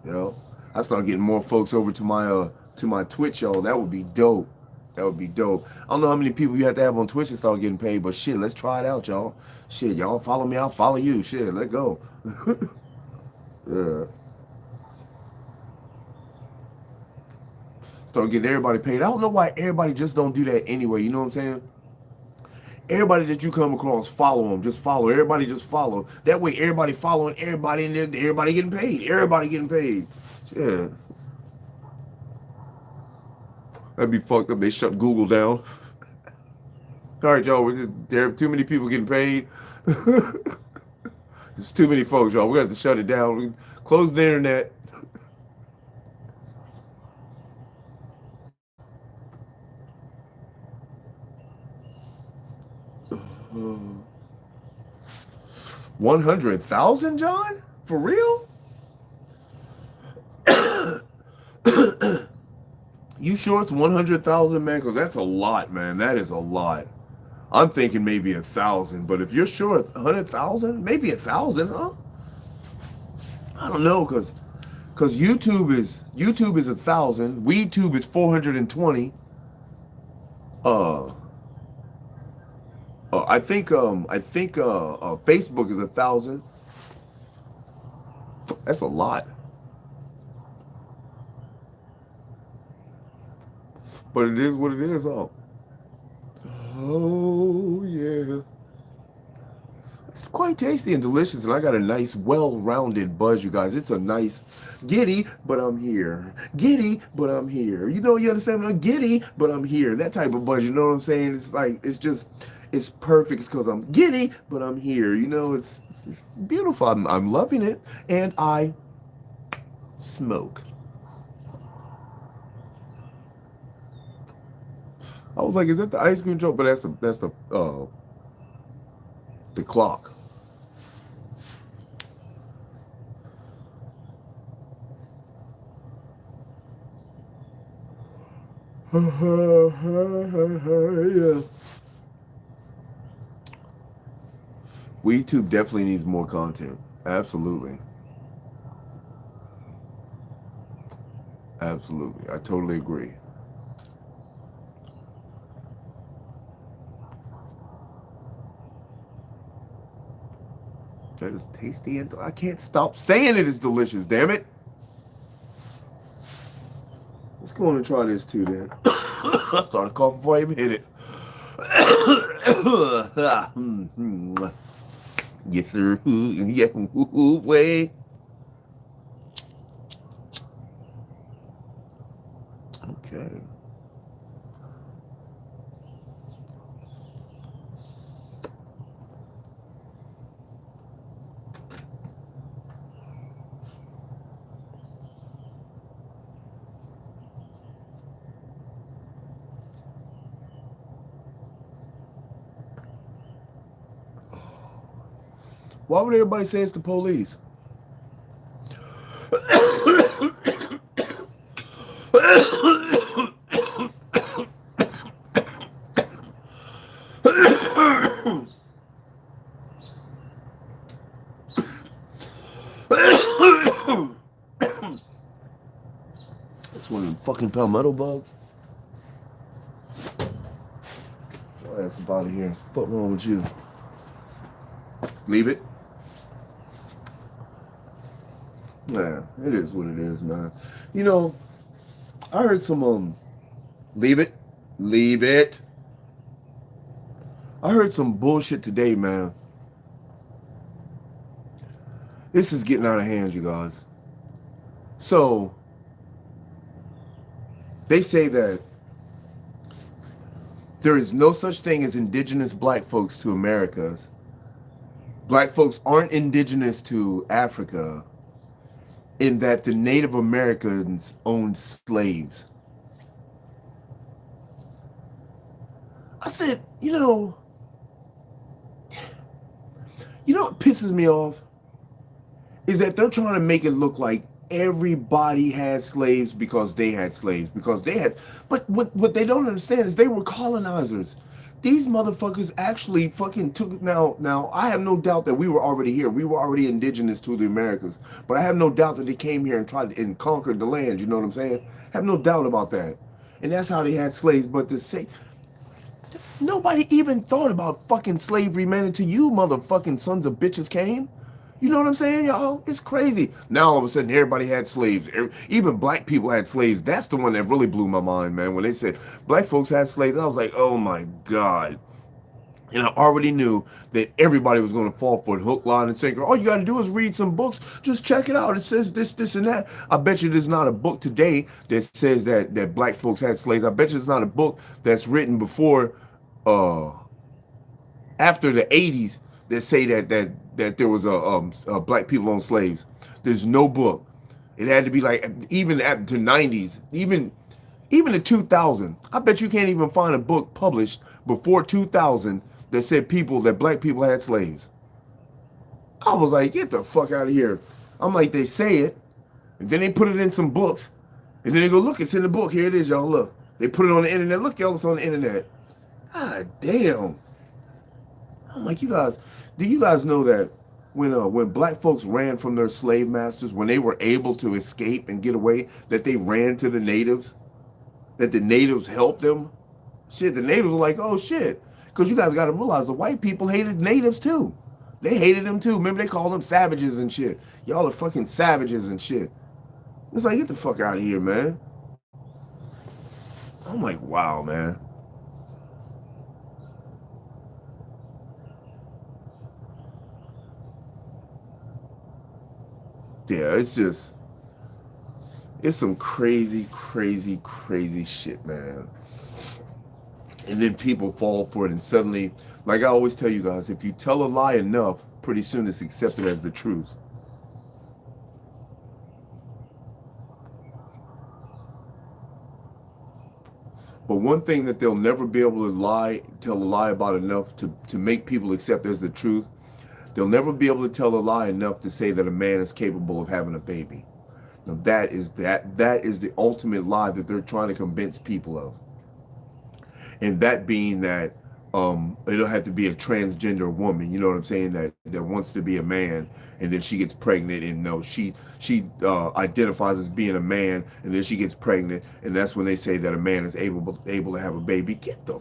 You know? I start getting more folks over to my Twitch, y'all. That would be dope. That would be dope. I don't know how many people you have to have on Twitch to start getting paid, but shit, let's try it out, y'all. Shit, y'all follow me, I'll follow you. Shit, let go. Yeah. Start getting everybody paid. I don't know why everybody just don't do that anyway. You know what I'm saying? Everybody that you come across, follow them. Just follow. Everybody just follow. That way, everybody following everybody, and everybody getting paid. Everybody getting paid. Yeah. That'd be fucked up. They shut Google down. All right, y'all. There are too many people getting paid. There's too many folks, y'all. We have to shut it down. We close the internet. 100,000, John? For real? You sure it's 100,000, man? Because that's a lot, man. That is a lot. I'm thinking maybe 1,000, but if you're sure it's 100,000, maybe 1,000, huh? I don't know, because YouTube is 1,000, WeedTube is 420. Uh, I think Facebook is 1,000. That's a lot, but it is what it is, huh? Oh yeah. It's quite tasty and delicious, and I got a nice, well-rounded buzz, you guys. It's a nice giddy, but I'm here. Giddy, but I'm here. You know, you understand? I'm giddy, but I'm here. That type of buzz, you know what I'm saying? It's like, it's perfect. It's because I'm giddy, but I'm here. You know, it's beautiful. I'm loving it, and I smoke. I was like, is that the ice cream truck? But that's the clock. Yeah. WeedTube definitely needs more content. Absolutely. Absolutely. I totally agree. That is tasty, and I can't stop saying it is delicious, damn it. Let's go on and try this too then. I started coughing before I even hit it. Yes, sir. Yeah, way. Okay. Why would everybody say it's the police? That's one of them fucking palmetto bugs. Your ass up out of here. What's wrong with you? Leave it. Yeah, it is what it is, man. You know, I heard some leave it. Leave it. I heard some bullshit today, man. This is getting out of hand, you guys. So, they say that there is no such thing as indigenous black folks to Americas. Black folks aren't indigenous to Africa, in that the Native Americans owned slaves. I said, you know what pisses me off? Is that they're trying to make it look like everybody had slaves because they had slaves, but what they don't understand is they were colonizers. These motherfuckers actually fucking took, now I have no doubt that we were already here. We were already indigenous to the Americas, but I have no doubt that they came here and tried and conquered the land, you know what I'm saying? I have no doubt about that. And that's how they had slaves. But to say, nobody even thought about fucking slavery, man, until you motherfucking sons of bitches came. You know what I'm saying, y'all? It's crazy. Now all of a sudden everybody had slaves. Even black people had slaves. That's the one that really blew my mind, man. When they said black folks had slaves, I was like, oh my God. And I already knew that everybody was going to fall for it, hook, line, and sinker. All you got to do is read some books. Just check it out. It says this, this, and that. I bet you there's not a book today that says that black folks had slaves. I bet you there's not a book that's written before, after the 80s that say that there was a black people on slaves. There's no book. It had to be like even at the 90s, even the 2000. I bet you can't even find a book published before 2000 that said that black people had slaves. I was like, get the fuck out of here. I'm like, they say it, and then they put it in some books, and then they go, look, it's in the book. Here it is, y'all. Look, they put it on the internet. Look, y'all, it's on the internet. God damn. I'm like, do you guys know that when black folks ran from their slave masters, when they were able to escape and get away, that they ran to the natives, that the natives helped them? Shit, the natives were like, oh shit. Because you guys got to realize the white people hated natives too. They hated them too. Remember, they called them savages and shit. Y'all are fucking savages and shit. It's like, get the fuck out of here, man. I'm like, wow, man. Yeah, it's some crazy, crazy, crazy shit, man. And then people fall for it, and suddenly, like I always tell you guys, if you tell a lie enough, pretty soon it's accepted as the truth. But one thing that they'll never be able to tell a lie about enough to make people accept as the truth, they'll never be able to tell a lie enough to say that a man is capable of having a baby. Now that is the ultimate lie that they're trying to convince people of. And that being that it'll have to be a transgender woman, you know what I'm saying, that wants to be a man, and then she gets pregnant, and no, she identifies as being a man, and then she gets pregnant, and that's when they say that a man is able to have a baby. Get the are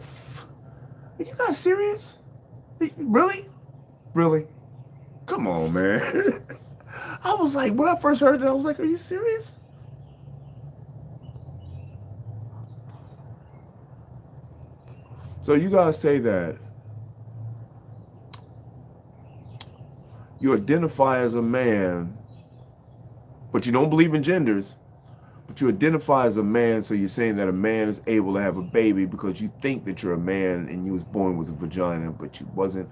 you guys serious? Really? Really? Come on, man. I was like, when I first heard it, I was like, are you serious? So you guys say that you identify as a man, but you don't believe in genders, but you identify as a man, so you're saying that a man is able to have a baby because you think that you're a man and you was born with a vagina, but you wasn't.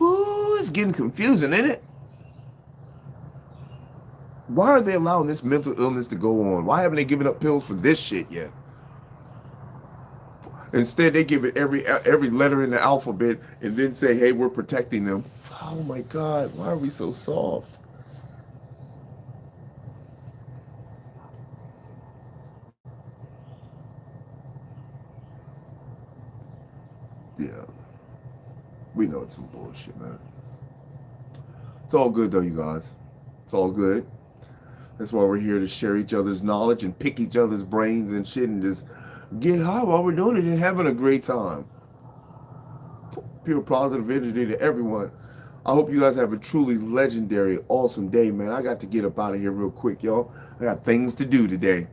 Whoo, it's getting confusing, isn't it? Why are they allowing this mental illness to go on? Why haven't they given up pills for this shit yet? Instead, they give it every letter in the alphabet and then say, hey, we're protecting them. Oh my God, why are we so soft? Yeah, we know it's some bullshit, man. It's all good though, you guys. It's all good. That's why we're here, to share each other's knowledge and pick each other's brains and shit and just get high while we're doing it and having a great time. Pure positive energy to everyone. I hope you guys have a truly legendary, awesome day, man. I got to get up out of here real quick, y'all. I got things to do today.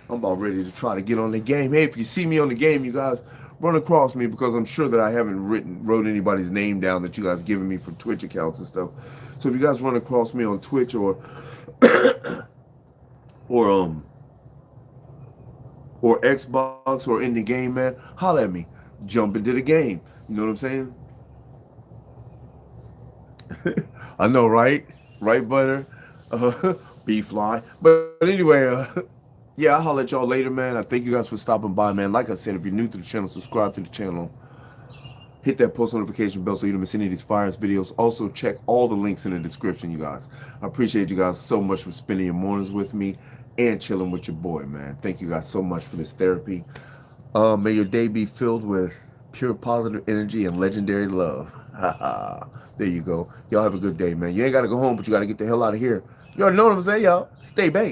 I'm about ready to try to get on the game. Hey, if you see me on the game, you guys run across me, because I'm sure that I haven't wrote anybody's name down that you guys given me for Twitch accounts and stuff. So if you guys run across me on Twitch or or Xbox or in the game, man, holla at me. Jump into the game. You know what I'm saying? I know, right? Right, butter? Beef fly. But anyway, yeah, I'll holler at y'all later, man. I thank you guys for stopping by, man. Like I said, if you're new to the channel, subscribe to the channel. Hit that post notification bell so you don't miss any of these fires videos. Also, check all the links in the description, you guys. I appreciate you guys so much for spending your mornings with me and chilling with your boy, man. Thank you guys so much for this therapy. May your day be filled with pure positive energy and legendary love. There you go. Y'all have a good day, man. You ain't got to go home, but you got to get the hell out of here. You already know what I'm saying, y'all. Stay baked.